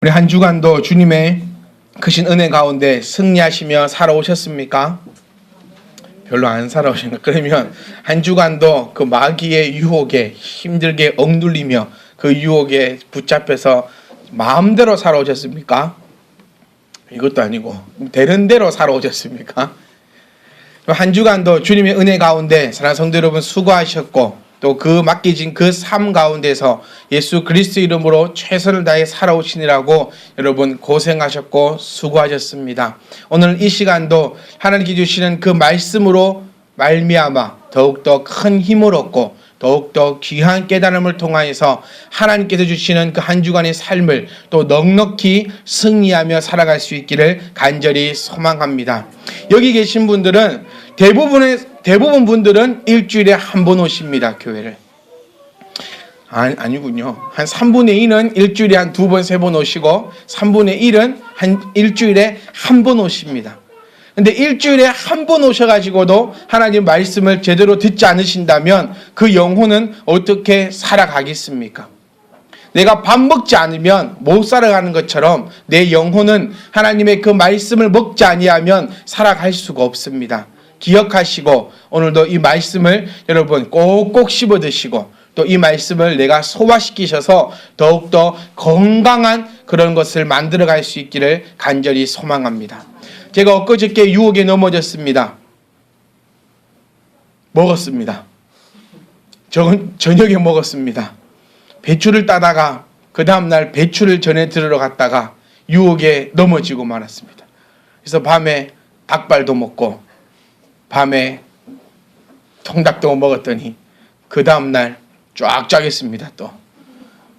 우리 한 주간도 주님의 크신 은혜 가운데 승리하시며 살아오셨습니까? 별로 안 살아오신 것. 그러면 한 주간도 그 마귀의 유혹에 힘들게 억눌리며 그 유혹에 붙잡혀서 마음대로 살아오셨습니까? 이것도 아니고 되는 대로 살아오셨습니까? 한 주간도 주님의 은혜 가운데 사랑하는 성도 여러분 수고하셨고, 또 그 맡겨진 그 삶 가운데서 예수 그리스도 이름으로 최선을 다해 살아오시느라고 여러분 고생하셨고 수고하셨습니다. 오늘 이 시간도 하나님께 주시는 그 말씀으로 말미암아 더욱더 큰 힘을 얻고 더욱더 귀한 깨달음을 통하여서 하나님께서 주시는 그 한 주간의 삶을 또 넉넉히 승리하며 살아갈 수 있기를 간절히 소망합니다. 여기 계신 분들은 대부분 분들은 일주일에 한 번 오십니다. 교회를. 아니군요. 한 3분의 2는 일주일에 한 2번, 3번 오시고 3분의 1은 한 일주일에 한 번 오십니다. 근데 일주일에 한 번 오셔가지고도 하나님 말씀을 제대로 듣지 않으신다면 그 영혼은 어떻게 살아가겠습니까? 내가 밥 먹지 않으면 못 살아가는 것처럼 내 영혼은 하나님의 그 말씀을 먹지 아니하면 살아갈 수가 없습니다. 기억하시고 오늘도 이 말씀을 여러분 꼭꼭 씹어 드시고 또 이 말씀을 내가 소화시키셔서 더욱더 건강한 그런 것을 만들어갈 수 있기를 간절히 소망합니다. 제가 엊그저께 유혹에 넘어졌습니다. 먹었습니다. 저녁에 먹었습니다. 배추를 따다가 그 다음날 배추를 전해 들으러 갔다가 유혹에 넘어지고 말았습니다. 그래서 밤에 닭발도 먹고 밤에 통닭도 먹었더니 그 다음날 쫙쫙 했습니다. 또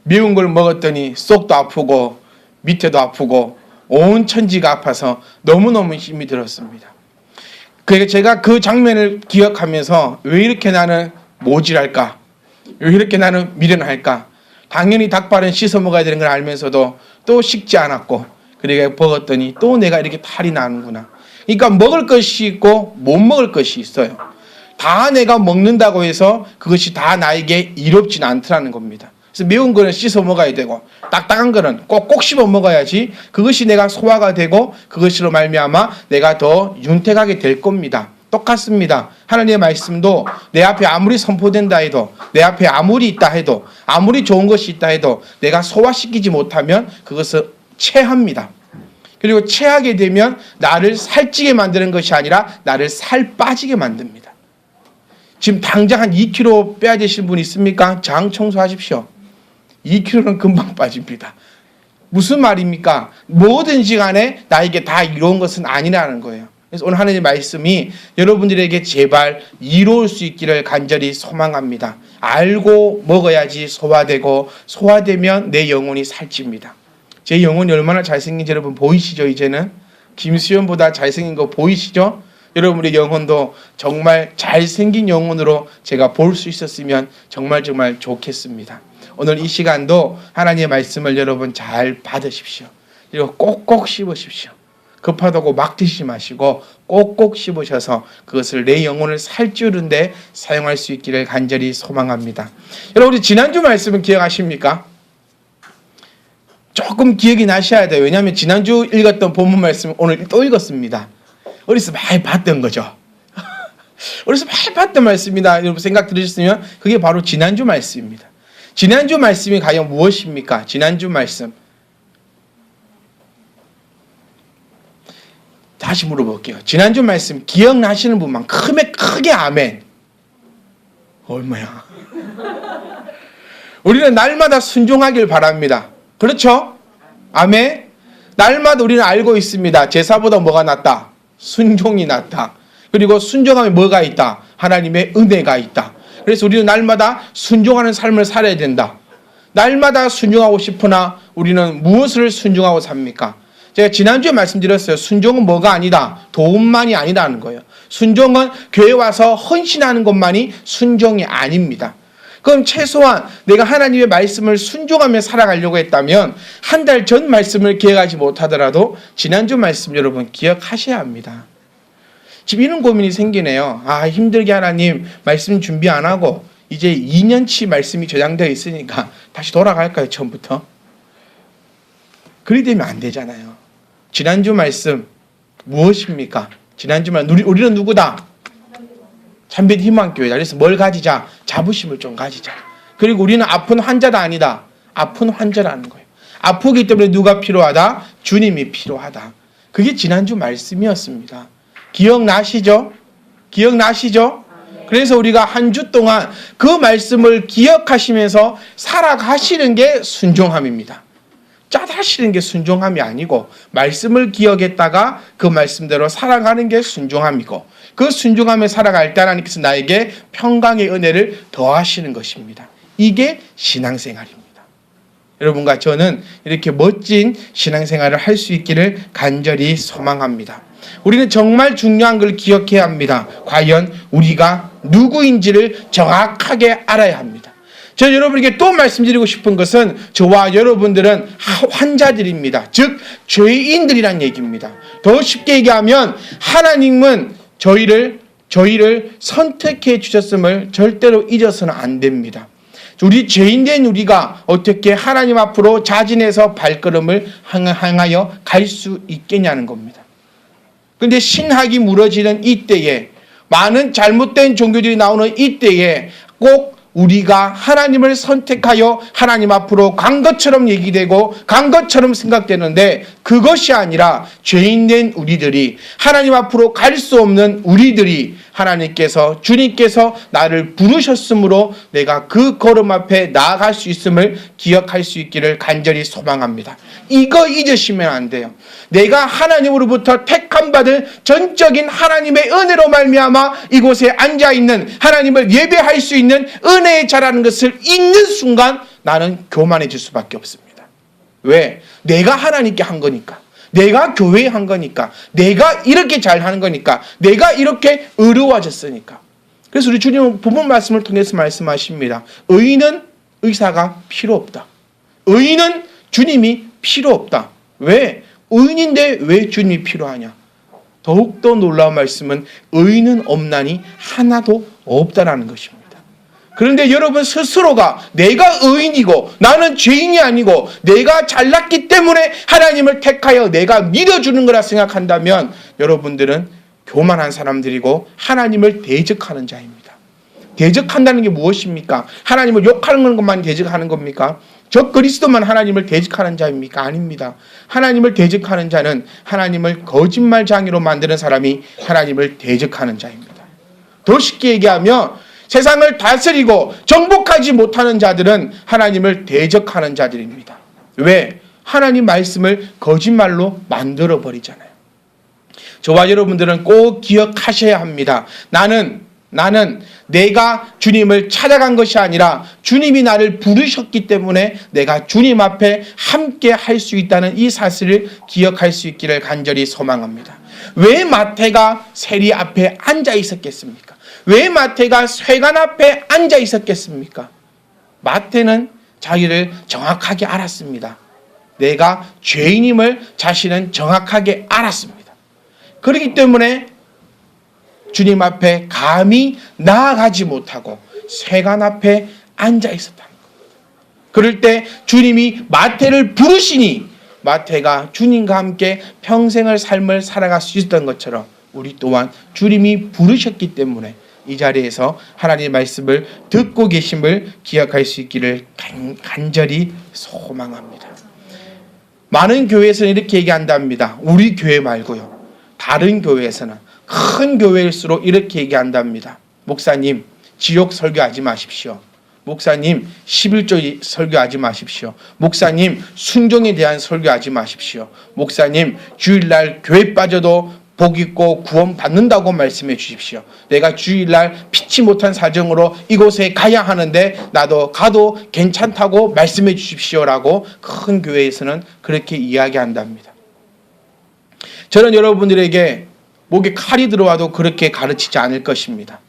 매운 걸 먹었더니 속도 아프고 밑에도 아프고 온 천지가 아파서 너무너무 힘이 들었습니다. 그래서 제가 그 장면을 기억하면서 왜 이렇게 나는 모질할까? 왜 이렇게 나는 미련할까? 당연히 닭발은 씻어 먹어야 되는 걸 알면서도 또 식지 않았고, 그러니까 먹었더니 또 내가 이렇게 탈이 나는구나. 그러니까 먹을 것이 있고 못 먹을 것이 있어요. 다 내가 먹는다고 해서 그것이 다 나에게 이롭진 않더라는 겁니다. 그래서 매운 거는 씻어 먹어야 되고 딱딱한 거는 꼭꼭 씹어 먹어야지 그것이 내가 소화가 되고 그것으로 말미암아 내가 더 윤택하게 될 겁니다. 똑같습니다. 하나님의 말씀도 내 앞에 아무리 선포된다 해도, 내 앞에 아무리 있다 해도, 아무리 좋은 것이 있다 해도 내가 소화시키지 못하면 그것은 체합니다. 그리고 체하게 되면 나를 살찌게 만드는 것이 아니라 나를 살 빠지게 만듭니다. 지금 당장 한 2kg 빼야 되신 분 있습니까? 장 청소하십시오. 2kg는 금방 빠집니다. 무슨 말입니까? 뭐든지 간에 나에게 다 이로운 것은 아니라는 거예요. 그래서 오늘 하나님의 말씀이 여러분들에게 제발 이로울 수 있기를 간절히 소망합니다. 알고 먹어야지 소화되고 소화되면 내 영혼이 살찝니다. 제 영혼이 얼마나 잘생긴지 여러분 보이시죠? 이제는 김수현보다 잘생긴 거 보이시죠? 여러분의 영혼도 정말 잘생긴 영혼으로 제가 볼 수 있었으면 정말 좋겠습니다. 오늘 이 시간도 하나님의 말씀을 여러분 잘 받으십시오. 그리고 꼭꼭 씹으십시오. 급하다고 막 드시지 마시고 꼭꼭 씹으셔서 그것을 내 영혼을 살찌우는데 사용할 수 있기를 간절히 소망합니다. 여러분 우리 지난주 말씀은 기억하십니까? 조금 기억이 나셔야 돼요. 왜냐하면 지난주 읽었던 본문 말씀 오늘 또 읽었습니다. 어디서 많이 봤던 거죠. 어디서 많이 봤던 말씀이다. 여러분 생각 들으셨으면 그게 바로 지난주 말씀입니다. 지난주 말씀이 과연 무엇입니까? 지난주 말씀. 다시 물어볼게요. 지난주 말씀 기억나시는 분만 크게 아멘. 얼마야? 우리는 날마다 순종하길 바랍니다. 그렇죠? 아멘. 날마다 우리는 알고 있습니다. 제사보다 뭐가 낫다? 순종이 낫다. 그리고 순종하면 뭐가 있다? 하나님의 은혜가 있다. 그래서 우리는 날마다 순종하는 삶을 살아야 된다. 날마다 순종하고 싶으나 우리는 무엇을 순종하고 삽니까? 제가 지난주에 말씀드렸어요. 순종은 뭐가 아니다. 도움만이 아니라는 거예요. 순종은 교회 와서 헌신하는 것만이 순종이 아닙니다. 그럼 최소한 내가 하나님의 말씀을 순종하며 살아가려고 했다면 한 달 전 말씀을 기억하지 못하더라도 지난주 말씀 여러분 기억하셔야 합니다. 지금 이런 고민이 생기네요. 힘들게 하나님 말씀 준비 안 하고 이제 2년치 말씀이 저장되어 있으니까 다시 돌아갈까요? 처음부터? 그리 되면 안 되잖아요. 지난주 말씀 무엇입니까? 지난주 말씀 우리는 누구다? 참빛 희망교회다. 그래서 뭘 가지자? 자부심을 좀 가지자. 그리고 우리는 아픈 환자가 아니다. 아픈 환자라는 거예요. 아프기 때문에 누가 필요하다? 주님이 필요하다. 그게 지난주 말씀이었습니다. 기억나시죠? 기억나시죠? 그래서 우리가 한 주 동안 그 말씀을 기억하시면서 살아가시는 게 순종함입니다. 짜다시는 게 순종함이 아니고 말씀을 기억했다가 그 말씀대로 살아가는 게 순종함이고 그 순종함에 살아갈 때 하나님께서 나에게 평강의 은혜를 더하시는 것입니다. 이게 신앙생활입니다. 여러분과 저는 이렇게 멋진 신앙생활을 할 수 있기를 간절히 소망합니다. 우리는 정말 중요한 걸 기억해야 합니다. 과연 우리가 누구인지를 정확하게 알아야 합니다. 저는 여러분에게 또 말씀드리고 싶은 것은 저와 여러분들은 환자들입니다. 즉 죄인들이란 얘기입니다. 더 쉽게 얘기하면 하나님은 저희를 선택해 주셨음을 절대로 잊어서는 안 됩니다. 우리 죄인된 우리가 어떻게 하나님 앞으로 자진해서 발걸음을 향하여 갈 수 있겠냐는 겁니다. 그런데 신학이 무너지는 이때에, 많은 잘못된 종교들이 나오는 이때에 꼭 우리가 하나님을 선택하여 하나님 앞으로 간 것처럼 얘기되고 간 것처럼 생각되는데, 그것이 아니라 죄인된 우리들이, 하나님 앞으로 갈 수 없는 우리들이 하나님께서, 주님께서 나를 부르셨으므로 내가 그 걸음 앞에 나아갈 수 있음을 기억할 수 있기를 간절히 소망합니다. 이거 잊으시면 안 돼요. 내가 하나님으로부터 택함받은 전적인 하나님의 은혜로 말미암아 이곳에 앉아있는, 하나님을 예배할 수 있는 은혜의 자라는 것을 잊는 순간 나는 교만해질 수밖에 없습니다. 왜? 내가 하나님께 한 거니까, 내가 교회에 한 거니까, 내가 이렇게 잘하는 거니까, 내가 이렇게 의로워졌으니까. 그래서 우리 주님은 본문 말씀을 통해서 말씀하십니다. 의인은 의사가 필요 없다. 의인은 주님이 필요 없다. 왜? 의인인데 왜 주님이 필요하냐? 더욱더 놀라운 말씀은 의인은 없나니 하나도 없다라는 것입니다. 그런데 여러분 스스로가 내가 의인이고 나는 죄인이 아니고 내가 잘났기 때문에 하나님을 택하여 내가 믿어주는 거라 생각한다면 여러분들은 교만한 사람들이고 하나님을 대적하는 자입니다. 대적한다는 게 무엇입니까? 하나님을 욕하는 것만 대적하는 겁니까? 저 그리스도만 하나님을 대적하는 자입니까? 아닙니다. 하나님을 대적하는 자는 하나님을 거짓말장애로 만드는 사람이 하나님을 대적하는 자입니다. 더 쉽게 얘기하면 세상을 다스리고 정복하지 못하는 자들은 하나님을 대적하는 자들입니다. 왜? 하나님 말씀을 거짓말로 만들어 버리잖아요. 저와 여러분들은 꼭 기억하셔야 합니다. 나는 내가 주님을 찾아간 것이 아니라 주님이 나를 부르셨기 때문에 내가 주님 앞에 함께 할 수 있다는 이 사실을 기억할 수 있기를 간절히 소망합니다. 왜 마태가 세리 앞에 앉아 있었겠습니까? 왜 마태가 쇠관 앞에 앉아 있었겠습니까? 마태는 자기를 정확하게 알았습니다. 내가 죄인임을 자신은 정확하게 알았습니다. 그렇기 때문에 주님 앞에 감히 나아가지 못하고 쇠관 앞에 앉아 있었다는 겁니다. 그럴 때 주님이 마태를 부르시니 마태가 주님과 함께 평생을 삶을 살아갈 수 있었던 것처럼 우리 또한 주님이 부르셨기 때문에 이 자리에서 하나님의 말씀을 듣고 계심을 기억할 수 있기를 간절히 소망합니다. 많은 교회에서는 이렇게 얘기한답니다. 우리 교회 말고요. 다른 교회에서는, 큰 교회일수록 이렇게 얘기한답니다. 목사님, 지옥 설교하지 마십시오. 목사님, 11조 설교하지 마십시오. 목사님, 순종에 대한 설교하지 마십시오. 목사님, 주일날 교회 빠져도 복 있고 구원 받는다고 말씀해 주십시오. 내가 주일날 피치 못한 사정으로 이곳에 가야 하는데 나도 가도 괜찮다고 말씀해 주십시오라고 큰 교회에서는 그렇게 이야기한답니다. 저는 여러분들에게 목에 칼이 들어와도 그렇게 가르치지 않을 것입니다.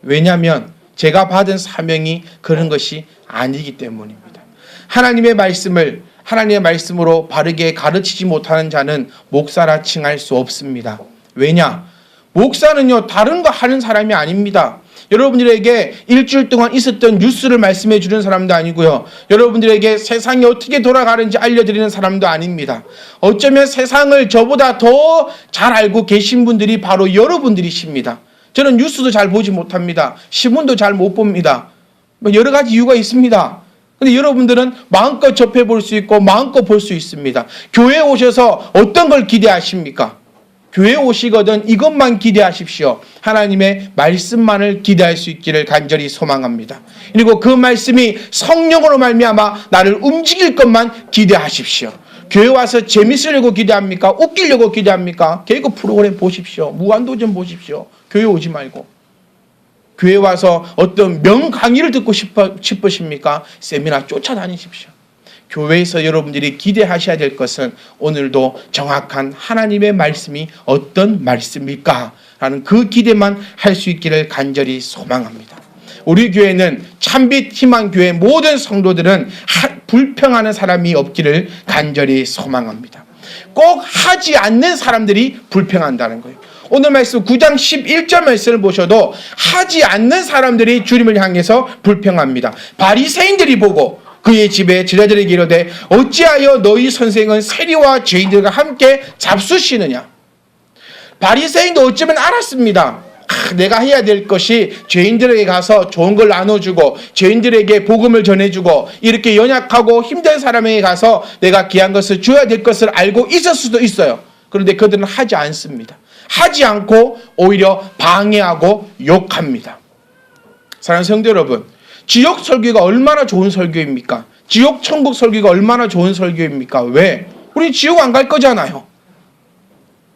왜냐하면 제가 받은 사명이 그런 것이 아니기 때문입니다. 하나님의 말씀으로 바르게 가르치지 못하는 자는 목사라 칭할 수 없습니다. 왜냐? 목사는요, 다른 거 하는 사람이 아닙니다. 여러분들에게 일주일 동안 있었던 뉴스를 말씀해 주는 사람도 아니고요. 여러분들에게 세상이 어떻게 돌아가는지 알려드리는 사람도 아닙니다. 어쩌면 세상을 저보다 더 잘 알고 계신 분들이 바로 여러분들이십니다. 저는 뉴스도 잘 보지 못합니다. 신문도 잘 못 봅니다. 여러 가지 이유가 있습니다. 근데 여러분들은 마음껏 접해볼 수 있고 마음껏 볼 수 있습니다. 교회에 오셔서 어떤 걸 기대하십니까? 교회에 오시거든 이것만 기대하십시오. 하나님의 말씀만을 기대할 수 있기를 간절히 소망합니다. 그리고 그 말씀이 성령으로 말미암아 나를 움직일 것만 기대하십시오. 교회 와서 재밌으려고 기대합니까? 웃기려고 기대합니까? 개그 프로그램 보십시오. 무한도전 보십시오. 교회 오지 말고. 교회 와서 어떤 명강의를 듣고 싶으십니까? 세미나 쫓아다니십시오. 교회에서 여러분들이 기대하셔야 될 것은 오늘도 정확한 하나님의 말씀이 어떤 말씀일까? 라는 그 기대만 할 수 있기를 간절히 소망합니다. 우리 교회는 참빛 희망교회 모든 성도들은 불평하는 사람이 없기를 간절히 소망합니다. 꼭 하지 않는 사람들이 불평한다는 거예요. 오늘 말씀 9장 11절 말씀을 보셔도 하지 않는 사람들이 주님을 향해서 불평합니다. 바리새인들이 보고 그의 집에 제자들에게 이르되 어찌하여 너희 선생은 세리와 죄인들과 함께 잡수시느냐. 바리새인도 어쩌면 알았습니다. 내가 해야 될 것이 죄인들에게 가서 좋은 걸 나눠주고 죄인들에게 복음을 전해주고 이렇게 연약하고 힘든 사람에게 가서 내가 귀한 것을 줘야 될 것을 알고 있을 수도 있어요. 그런데 그들은 하지 않습니다. 하지 않고 오히려 방해하고 욕합니다. 사랑하는 성도 여러분, 지옥 설교가 얼마나 좋은 설교입니까? 지옥 천국 설교가 얼마나 좋은 설교입니까? 왜? 우리 지옥 안 갈 거잖아요.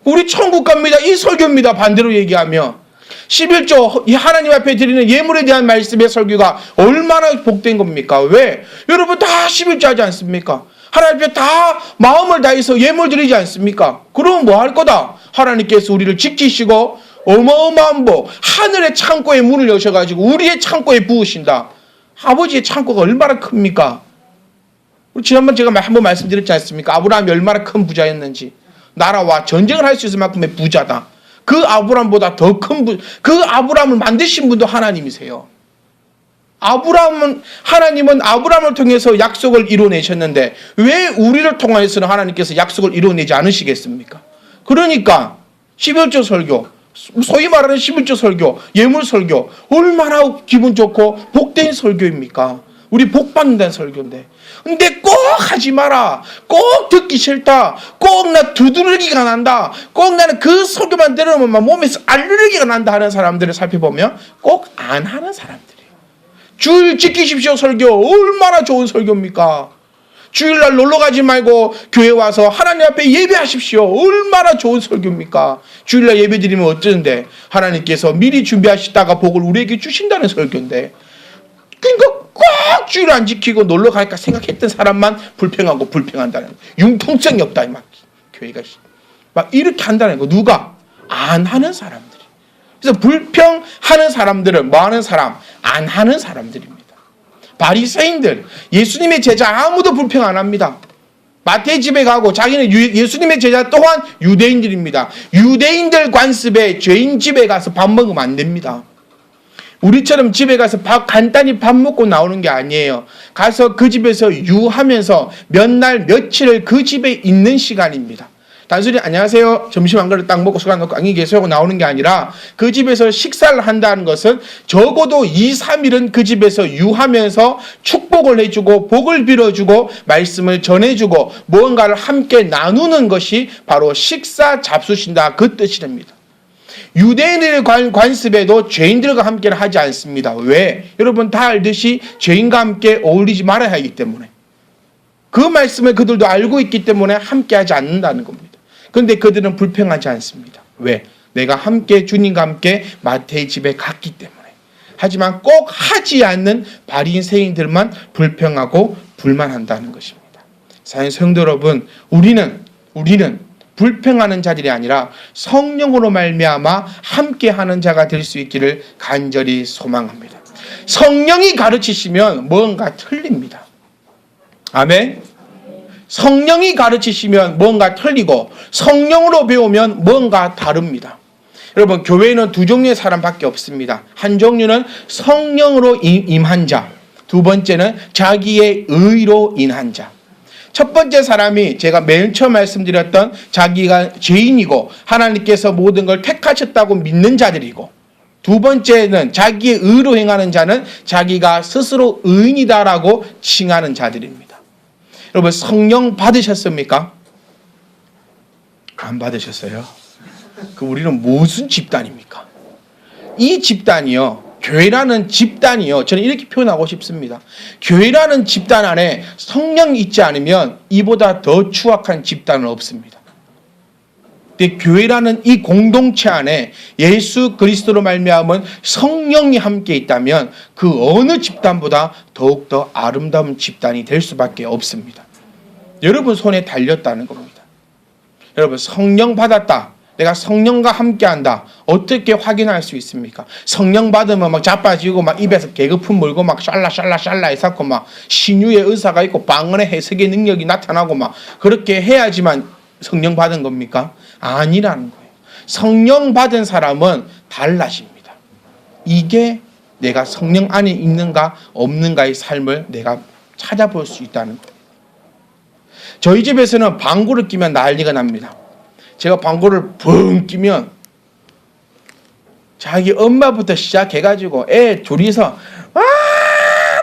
우리 천국 갑니다. 이 설교입니다. 반대로 얘기하면 11조 하나님 앞에 드리는 예물에 대한 말씀의 설교가 얼마나 복된 겁니까? 왜? 여러분 다 11조 하지 않습니까? 하나님 앞에 다 마음을 다해서 예물 드리지 않습니까? 그러면 뭐 할 거다? 하나님께서 우리를 지키시고 어마어마한 복, 하늘의 창고에 문을 여셔가지고 우리의 창고에 부으신다. 아버지의 창고가 얼마나 큽니까? 지난번 제가 한번 말씀드렸지 않습니까? 아브라함이 얼마나 큰 부자였는지. 나라와 전쟁을 할 수 있을 만큼의 부자다. 그 아브라함보다 더 큰 그 아브라함을 만드신 분도 하나님이세요. 하나님은 아브라함을 통해서 약속을 이루어내셨는데 왜 우리를 통해서는 하나님께서 약속을 이루어내지 않으시겠습니까? 그러니까 11조 설교, 소위 말하는 11조 설교, 예물 설교 얼마나 기분 좋고 복된 설교입니까? 우리 복 받는다는 설교인데 근데 꼭 하지 마라, 꼭 듣기 싫다, 꼭 나 두드러기가 난다, 꼭 나는 그 설교만 들으면 몸에서 알레르기가 난다 하는 사람들을 살펴보면 꼭 안 하는 사람들이에요. 주일 지키십시오 설교 얼마나 좋은 설교입니까? 주일날 놀러가지 말고 교회 와서 하나님 앞에 예배하십시오 얼마나 좋은 설교입니까? 주일날 예배드리면 어쩌는데 하나님께서 미리 준비하시다가 복을 우리에게 주신다는 설교인데 그러니까 꼭 주일 안 지키고 놀러 갈까 생각했던 사람만 불평하고 불평한다는 거. 융통성이 없다 막 교회가 막 이렇게 한다는 거. 누가? 안 하는 사람들이. 그래서 불평하는 사람들은 뭐 하는 사람? 안 하는 사람들입니다. 바리새인들, 예수님의 제자 아무도 불평 안 합니다. 마태 집에 가고 자기는 예수님의 제자 또한 유대인들입니다. 유대인들 관습에 죄인 집에 가서 밥 먹으면 안 됩니다. 우리처럼 집에 가서 간단히 밥 먹고 나오는 게 아니에요. 가서 그 집에서 유하면서 몇 날 며칠을 그 집에 있는 시간입니다. 단순히 안녕하세요 점심 한 그릇 딱 먹고 숟가락 넣고 안녕히 계세요 하고 나오는 게 아니라 그 집에서 식사를 한다는 것은 적어도 2, 3일은 그 집에서 유하면서 축복을 해주고 복을 빌어주고 말씀을 전해주고 무언가를 함께 나누는 것이 바로 식사 잡수신다 그 뜻이랍니다. 유대인의 관습에도 죄인들과 함께는 하지 않습니다. 왜? 여러분 다 알듯이 죄인과 함께 어울리지 말아야 하기 때문에 그 말씀을 그들도 알고 있기 때문에 함께하지 않는다는 겁니다. 그런데 그들은 불평하지 않습니다. 왜? 내가 함께 주님과 함께 마태의 집에 갔기 때문에. 하지만 꼭 하지 않는 바리새인들만 불평하고 불만한다는 것입니다. 사랑하는 성도 여러분, 우리는 불평하는 자들이 아니라 성령으로 말미암아 함께하는 자가 될 수 있기를 간절히 소망합니다. 성령이 가르치시면 뭔가 틀립니다. 아멘. 성령이 가르치시면 뭔가 틀리고 성령으로 배우면 뭔가 다릅니다. 여러분, 교회는 두 종류의 사람밖에 없습니다. 한 종류는 성령으로 임한 자, 두 번째는 자기의 의로 인한 자. 첫 번째 사람이 제가 맨 처음 말씀드렸던 자기가 죄인이고 하나님께서 모든 걸 택하셨다고 믿는 자들이고, 두 번째는 자기의 의로 행하는 자는 자기가 스스로 의인이다라고 칭하는 자들입니다. 여러분, 성령 받으셨습니까? 안 받으셨어요? 그 우리는 무슨 집단입니까? 이 집단이요, 교회라는 집단이요, 저는 이렇게 표현하고 싶습니다. 교회라는 집단 안에 성령이 있지 않으면 이보다 더 추악한 집단은 없습니다. 근데 교회라는 이 공동체 안에 예수 그리스도로 말미암은 성령이 함께 있다면 그 어느 집단보다 더욱더 아름다운 집단이 될 수밖에 없습니다. 여러분 손에 달렸다는 겁니다. 여러분, 성령 받았다, 내가 성령과 함께한다, 어떻게 확인할 수 있습니까? 성령 받으면 막 자빠지고 막 입에서 개거품 물고 막 샬라 해서 막 신유의 의사가 있고 방언의 해석의 능력이 나타나고 막 그렇게 해야지만 성령 받은 겁니까? 아니라는 거예요. 성령 받은 사람은 달라집니다. 이게 내가 성령 안에 있는가 없는가의 삶을 내가 찾아볼 수 있다는 거예요. 저희 집에서는 방구를 끼면 난리가 납니다. 제가 방구를 붕 끼면 자기 엄마부터 시작해가지고 애 둘이서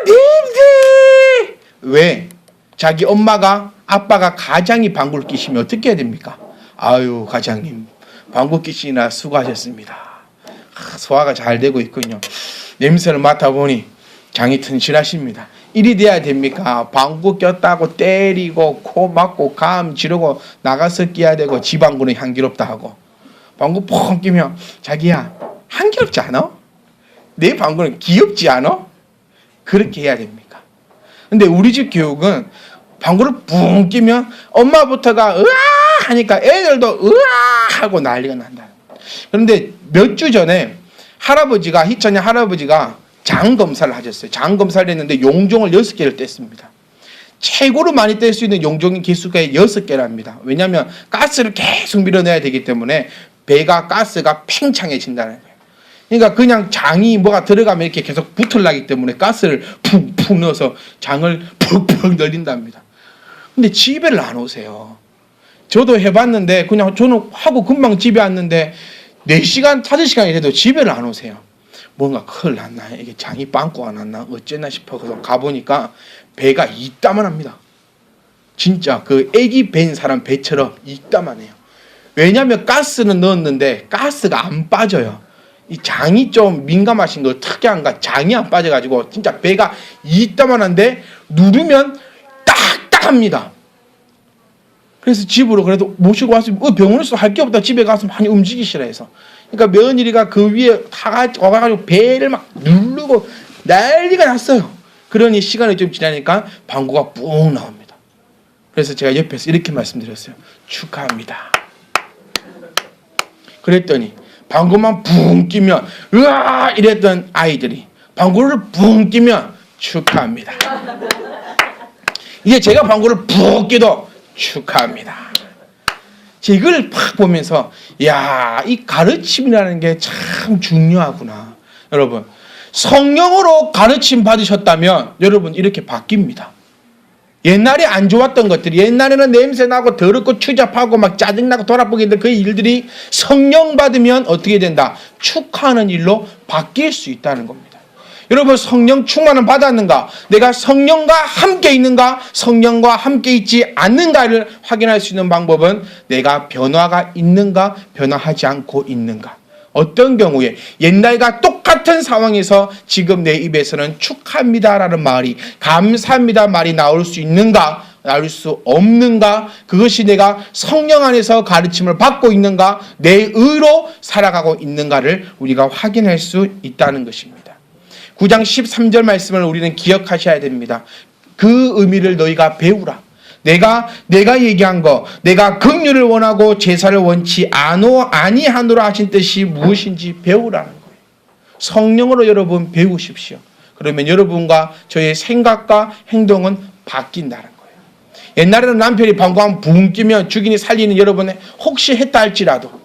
냄새! 왜? 자기 엄마가, 아빠가 가장이 방구를 끼시면 어떻게 해야 됩니까? 아유, 가장님 방구 끼시나 수고하셨습니다. 소화가 잘 되고 있군요. 냄새를 맡아보니 장이 튼실하십니다. 이리 돼야 됩니까? 방구 꼈다고 때리고 코 막고 감 지르고 나가서 끼야 되고, 지 방구는 향기롭다 하고. 방구 펑 끼면 자기야, 향기롭지 않아? 내 방구는 귀엽지 않아? 그렇게 해야 됩니까? 근데 우리 집 교육은 방구를 뿡 끼면 엄마부터가 으아 하니까 애들도 으아 하고 난리가 난다. 그런데 몇 주 전에 희천이 할아버지가 장 검사를 하셨어요. 장 검사를 했는데 용종을 6개를 뗐습니다. 최고로 많이 뗄 수 있는 용종인 개수가 6개랍니다. 왜냐하면 가스를 계속 밀어내야 되기 때문에 배가, 가스가 팽창해진다는 거예요. 그러니까 그냥 장이 뭐가 들어가면 이렇게 계속 붙으려기 때문에 가스를 푹푹 넣어서 장을 푹푹 늘린답니다. 근데 집에를 안 오세요. 저도 해봤는데 그냥 저는 하고 금방 집에 왔는데 4시간, 5시간이 돼도 집에를 안 오세요. 뭔가 큰일 났나, 이게 장이 빵꾸가 났나 어쨌나 싶어서 가보니까 배가 이따만합니다. 진짜 그 애기 벤 사람 배처럼 이따만해요. 왜냐하면 가스는 넣었는데 가스가 안 빠져요. 이 장이 좀 민감하신 거 특이한가, 장이 안 빠져가지고 진짜 배가 이따만한데 누르면 딱딱합니다. 그래서 집으로 그래도 모시고 왔으면 병원에서 할 게 없다, 집에 가서 많이 움직이시라 해서. 그러니까 며느리가 그 위에 와가지고 배를 막 누르고 난리가 났어요. 그러니 시간이 좀 지나니까 방구가 뿡 나옵니다. 그래서 제가 옆에서 이렇게 말씀드렸어요. 축하합니다. 그랬더니 방구만 붕 끼면 으아 이랬던 아이들이 방구를 붕 끼면 축하합니다. 이제 제가 방구를 붕 끼도 축하합니다. 이걸 팍 보면서 야, 이 가르침이라는 게 참 중요하구나. 여러분, 성령으로 가르침 받으셨다면 여러분 이렇게 바뀝니다. 옛날에 안 좋았던 것들이, 옛날에는 냄새나고 더럽고 추잡하고 막 짜증나고 돌아보기인데 그 일들이 성령 받으면 어떻게 된다? 축하하는 일로 바뀔 수 있다는 겁니다. 여러분, 성령 충만은 받았는가? 내가 성령과 함께 있는가? 성령과 함께 있지 않는가를 확인할 수 있는 방법은 내가 변화가 있는가? 변화하지 않고 있는가? 어떤 경우에 옛날과 똑같은 상황에서 지금 내 입에서는 축하합니다라는 말이, 감사합니다 말이 나올 수 있는가? 나올 수 없는가? 그것이 내가 성령 안에서 가르침을 받고 있는가? 내 의로 살아가고 있는가를 우리가 확인할 수 있다는 것입니다. 9장 13절 말씀을 우리는 기억하셔야 됩니다. 그 의미를 너희가 배우라. 내가 얘기한 거, 내가 긍휼을 원하고 제사를 원치 아니하노라 하신 뜻이 무엇인지 배우라는 거예요. 성령으로 여러분 배우십시오. 그러면 여러분과 저의 생각과 행동은 바뀐다는 거예요. 옛날에는 남편이 방구한 붕 끼면 죽이니 살리는 여러분 혹시 했다 할지라도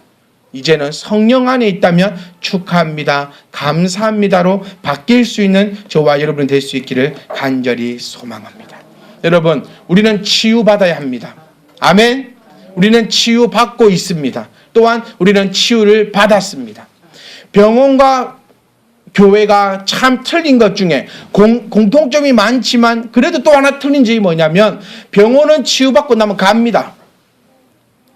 이제는 성령 안에 있다면 축하합니다, 감사합니다로 바뀔 수 있는 저와 여러분 될 수 있기를 간절히 소망합니다. 여러분, 우리는 치유받아야 합니다. 아멘. 우리는 치유받고 있습니다. 또한 우리는 치유를 받았습니다. 병원과 교회가 참 틀린 것 중에 공통점이 많지만 그래도 또 하나 틀린 점이 뭐냐면, 병원은 치유받고 나면 갑니다.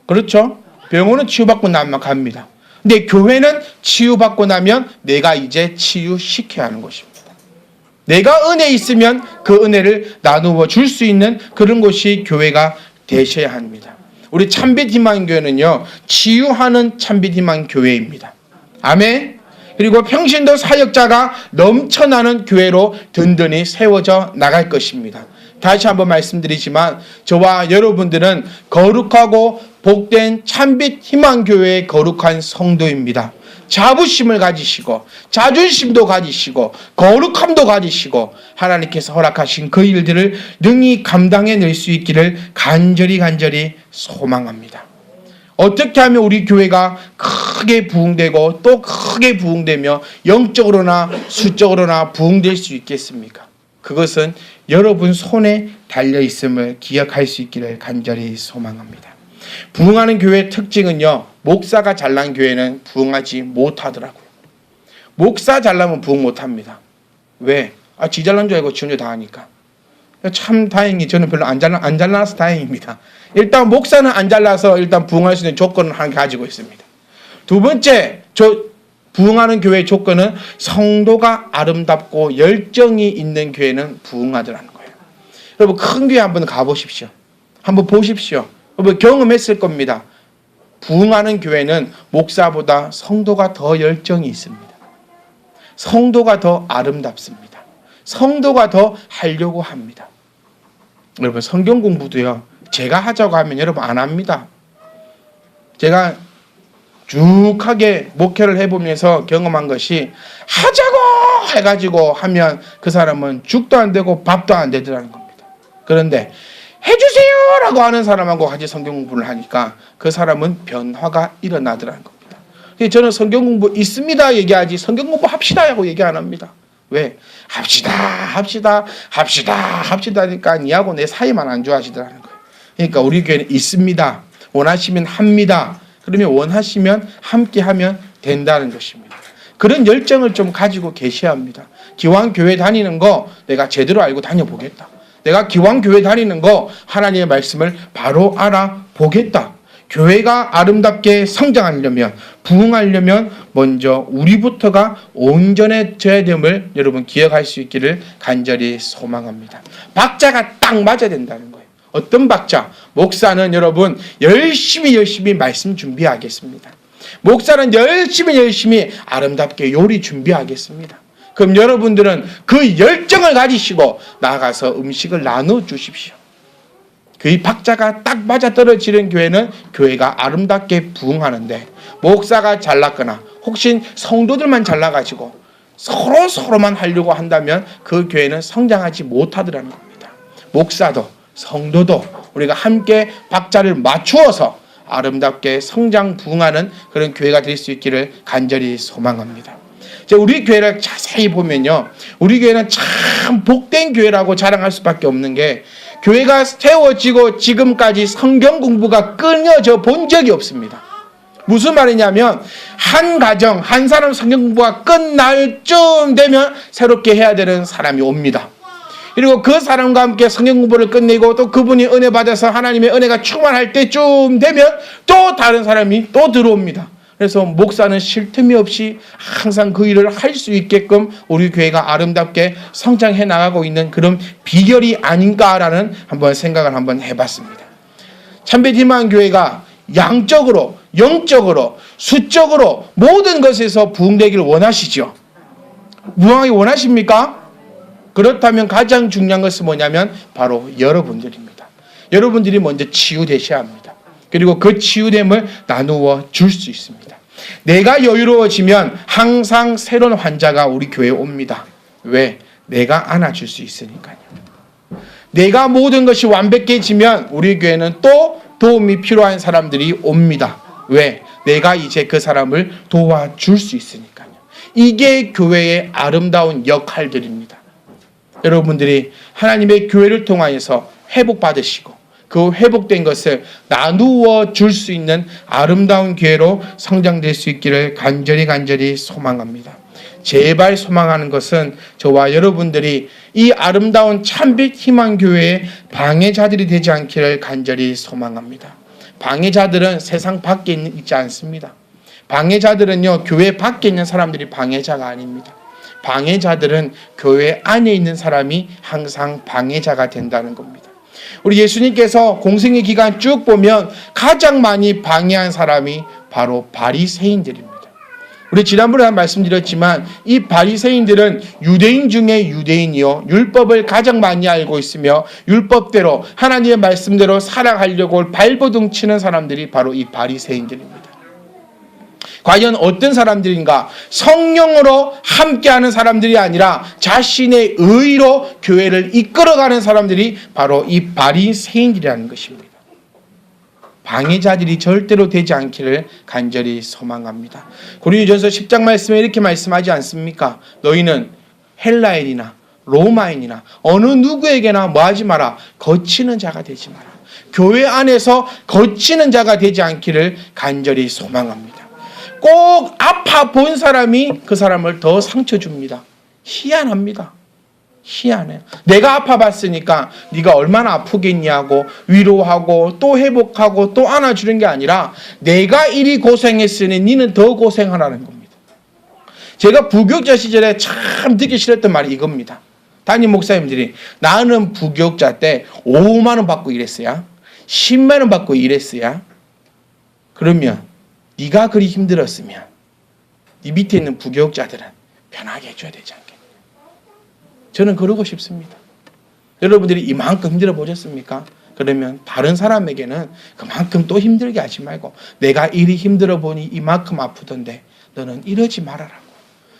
그렇죠? 병원은 치유받고 나면 갑니다. 근데 교회는 치유받고 나면 내가 이제 치유시켜야 하는 것입니다. 내가 은혜 있으면 그 은혜를 나누어 줄 수 있는 그런 곳이 교회가 되셔야 합니다. 우리 참빛희망교회는요, 치유하는 참빛희망교회입니다. 아멘. 그리고 평신도 사역자가 넘쳐나는 교회로 든든히 세워져 나갈 것입니다. 다시 한번 말씀드리지만 저와 여러분들은 거룩하고 복된 참빛희망교회의 거룩한 성도입니다. 자부심을 가지시고 자존심도 가지시고 거룩함도 가지시고 하나님께서 허락하신 그 일들을 능히 감당해낼 수 있기를 간절히 소망합니다. 어떻게 하면 우리 교회가 크게 부흥되고 또 크게 부흥되며 영적으로나 수적으로나 부흥될 수 있겠습니까? 그것은 여러분 손에 달려있음을 기억할 수 있기를 간절히 소망합니다. 부흥하는 교회의 특징은요, 목사가 잘난 교회는 부흥하지 못하더라고요. 목사 잘나면 부흥 못합니다. 왜? 지 잘난 줄 알고 지 혼자 다 하니까. 참 다행히 저는 별로 안 잘나서 다행입니다. 일단 목사는 안 잘나서 일단 부흥할 수 있는 조건을 하나 가지고 있습니다. 두 번째, 부흥하는 교회의 조건은 성도가 아름답고 열정이 있는 교회는 부흥하더라는 거예요. 여러분, 큰 교회 한번 가보십시오. 한번 보십시오. 여러분, 경험했을 겁니다. 부흥하는 교회는 목사보다 성도가 더 열정이 있습니다. 성도가 더 아름답습니다. 성도가 더 하려고 합니다. 여러분, 성경 공부도요, 제가 하자고 하면 여러분 안 합니다. 제가 쭉 하게 목회를 해보면서 경험한 것이, 하자고 해가지고 하면 그 사람은 죽도 안 되고 밥도 안 되더라는 겁니다. 그런데 해주세요 라고 하는 사람하고 같이 성경 공부를 하니까 그 사람은 변화가 일어나더라는 겁니다. 저는 성경 공부 있습니다 얘기하지 성경 공부 합시다 하고 얘기 안 합니다. 왜? 합시다 하니까 니하고 내 사이만 안 좋아하시더라는 거예요. 그러니까 우리 교회는 있습니다. 원하시면 합니다. 그러면 원하시면 함께하면 된다는 것입니다. 그런 열정을 좀 가지고 계셔야 합니다. 기왕 교회 다니는 거 내가 제대로 알고 다녀보겠다. 내가 기왕 교회 다니는 거 하나님의 말씀을 바로 알아보겠다. 교회가 아름답게 성장하려면, 부흥하려면 먼저 우리부터가 온전해져야 됨을 여러분 기억할 수 있기를 간절히 소망합니다. 박자가 딱 맞아야 된다는 거예요. 어떤 박자? 목사는 여러분 열심히 말씀 준비하겠습니다. 목사는 열심히 아름답게 요리 준비하겠습니다. 그럼 여러분들은 그 열정을 가지시고 나가서 음식을 나눠 주십시오. 그 박자가 딱 맞아떨어지는 교회는 교회가 아름답게 부흥하는데, 목사가 잘났거나 혹시 성도들만 잘나가지고 서로만 하려고 한다면 그 교회는 성장하지 못하더라는 겁니다. 목사도 성도도 우리가 함께 박자를 맞추어서 아름답게 성장 부흥하는 그런 교회가 될 수 있기를 간절히 소망합니다. 우리 교회를 자세히 보면요, 우리 교회는 참 복된 교회라고 자랑할 수밖에 없는 게, 교회가 세워지고 지금까지 성경 공부가 끊어져 본 적이 없습니다. 무슨 말이냐면, 한 가정, 한 사람 성경 공부가 끝날 쯤 되면 새롭게 해야 되는 사람이 옵니다. 그리고 그 사람과 함께 성경 공부를 끝내고 또 그분이 은혜 받아서 하나님의 은혜가 충만할 때쯤 되면 또 다른 사람이 또 들어옵니다. 그래서 목사는 쉴 틈이 없이 항상 그 일을 할 수 있게끔 우리 교회가 아름답게 성장해 나가고 있는 그런 비결이 아닌가라는 한번 생각을 한번 해봤습니다. 참빛희망교회가 양적으로, 영적으로, 수적으로 모든 것에서 부흥되기를 원하시죠? 부흥하기 원하십니까? 그렇다면 가장 중요한 것은 뭐냐면 바로 여러분들입니다. 여러분들이 먼저 치유되셔야 합니다. 그리고 그 치유됨을 나누어 줄 수 있습니다. 내가 여유로워지면 항상 새로운 환자가 우리 교회에 옵니다. 왜? 내가 안아줄 수 있으니까요. 내가 모든 것이 완벽해지면 우리 교회는 또 도움이 필요한 사람들이 옵니다. 왜? 내가 이제 그 사람을 도와줄 수 있으니까요. 이게 교회의 아름다운 역할들입니다. 여러분들이 하나님의 교회를 통하여서 회복받으시고 그 회복된 것을 나누어 줄 수 있는 아름다운 교회로 성장될 수 있기를 간절히 소망합니다. 제발 소망하는 것은 저와 여러분들이 이 아름다운 참빛 희망교회의 방해자들이 되지 않기를 간절히 소망합니다. 방해자들은 세상 밖에 있지 않습니다. 방해자들은요, 교회 밖에 있는 사람들이 방해자가 아닙니다. 방해자들은 교회 안에 있는 사람이 항상 방해자가 된다는 겁니다. 우리 예수님께서 공생의 기간 쭉 보면 가장 많이 방해한 사람이 바로 바리새인들입니다. 우리 지난번에 말씀드렸지만 이 바리새인들은 유대인 중에 유대인이요, 율법을 가장 많이 알고 있으며 율법대로 하나님의 말씀대로 살아가려고 발버둥 치는 사람들이 바로 이 바리새인들입니다. 과연 어떤 사람들인가? 성령으로 함께하는 사람들이 아니라 자신의 의로 교회를 이끌어가는 사람들이 바로 이 바리새인들이라는 것입니다. 방해자들이 절대로 되지 않기를 간절히 소망합니다. 고린도전서 10장 말씀에 이렇게 말씀하지 않습니까? 너희는 헬라인이나 로마인이나 어느 누구에게나 뭐하지 마라. 거치는 자가 되지 마라. 교회 안에서 거치는 자가 되지 않기를 간절히 소망합니다. 꼭 아파 본 사람이 그 사람을 더 상처 줍니다. 희한합니다. 희한해요. 내가 아파봤으니까 네가 얼마나 아프겠냐고 위로하고 또 회복하고 또 안아주는 게 아니라 내가 이리 고생했으니 니는 더 고생하라는 겁니다. 제가 부교육자 시절에 참 듣기 싫었던 말이 이겁니다. 담임 목사님들이 나는 부교육자 때 5만 원 받고 일했어야 10만 원 받고 일했어야 그러면 네가 그리 힘들었으면 네 밑에 있는 부교육자들은 편하게 해줘야 되지 않겠냐. 저는 그러고 싶습니다. 여러분들이 이만큼 힘들어 보셨습니까? 그러면 다른 사람에게는 그만큼 또 힘들게 하지 말고 내가 이리 힘들어 보니 이만큼 아프던데 너는 이러지 말아라.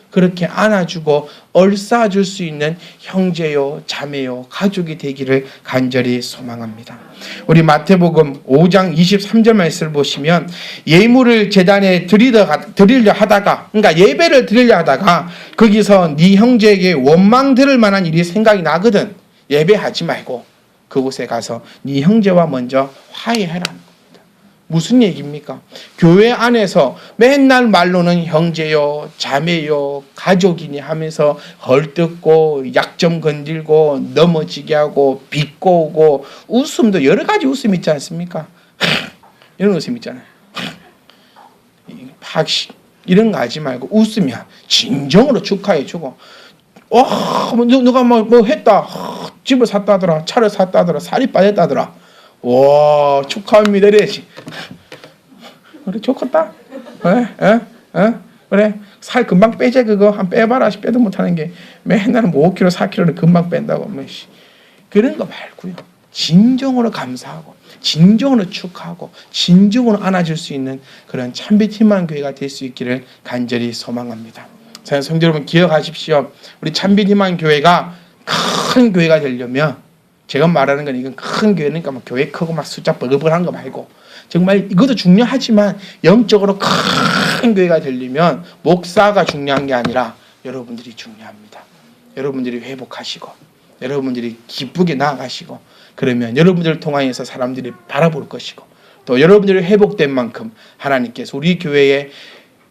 그렇게 안아주고 얼싸줄 수 있는 형제요 자매요 가족이 되기를 간절히 소망합니다. 우리 마태복음 5장 23절 말씀을 보시면 예물을 제단에 드리려 하다가 그러니까 예배를 드리려 하다가 거기서 네 형제에게 원망 들을 만한 일이 생각이 나거든 예배하지 말고 그곳에 가서 네 형제와 먼저 화해해라. 무슨 얘기입니까? 교회 안에서 맨날 말로는 형제요, 자매요, 가족이니 하면서 헐뜯고 약점 건들고 넘어지게 하고 비꼬고 오고 웃음도 여러 가지 웃음 있지 않습니까? 이런 웃음 있잖아요. 이런 거 하지 말고 웃으면 진정으로 축하해주고 누가 뭐 했다. 집을 샀다더라. 차를 샀다더라. 살이 빠졌다더라. 와 축하합니다 이래야지. 그래 좋겠다. 그래 살 금방 빼자 그거 한 빼봐라. 빼도 못하는 게 맨날 뭐 5kg 4kg를 금방 뺀다고 뭐 그런 거 말고요. 진정으로 감사하고 진정으로 축하하고 진정으로 안아줄 수 있는 그런 참빛 희망 교회가 될 수 있기를 간절히 소망합니다. 성도 여러분 기억하십시오. 우리 참빛 희망 교회가 큰 교회가 되려면 제가 말하는 건 이건 큰 교회니까 뭐 교회 크고 막 숫자 뻘뻘한 거 말고 정말 이것도 중요하지만 영적으로 큰 교회가 되려면 목사가 중요한 게 아니라 여러분들이 중요합니다. 여러분들이 회복하시고 여러분들이 기쁘게 나아가시고 그러면 여러분들을 통하여서 사람들이 바라볼 것이고 또 여러분들이 회복된 만큼 하나님께서 우리 교회에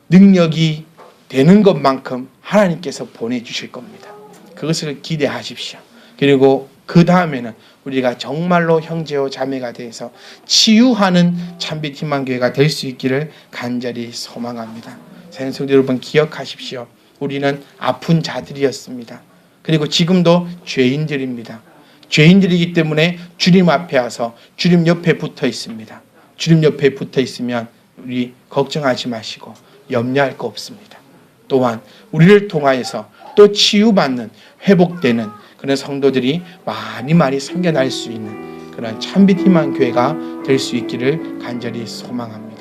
능력이 되는 것만큼 하나님께서 보내주실 겁니다. 그것을 기대하십시오. 그리고 그 다음에는 우리가 정말로 형제요 자매가 돼서 치유하는 참빛 희망교회가 될 수 있기를 간절히 소망합니다. 성도 여러분 기억하십시오. 우리는 아픈 자들이었습니다. 그리고 지금도 죄인들입니다. 죄인들이기 때문에 주님 앞에 와서 주님 옆에 붙어 있습니다. 주님 옆에 붙어 있으면 우리 걱정하지 마시고 염려할 거 없습니다. 또한 우리를 통하여서 또 치유받는 회복되는 그런 성도들이 많이 생겨날 수 있는 그런 참빛 희망 교회가 될 수 있기를 간절히 소망합니다.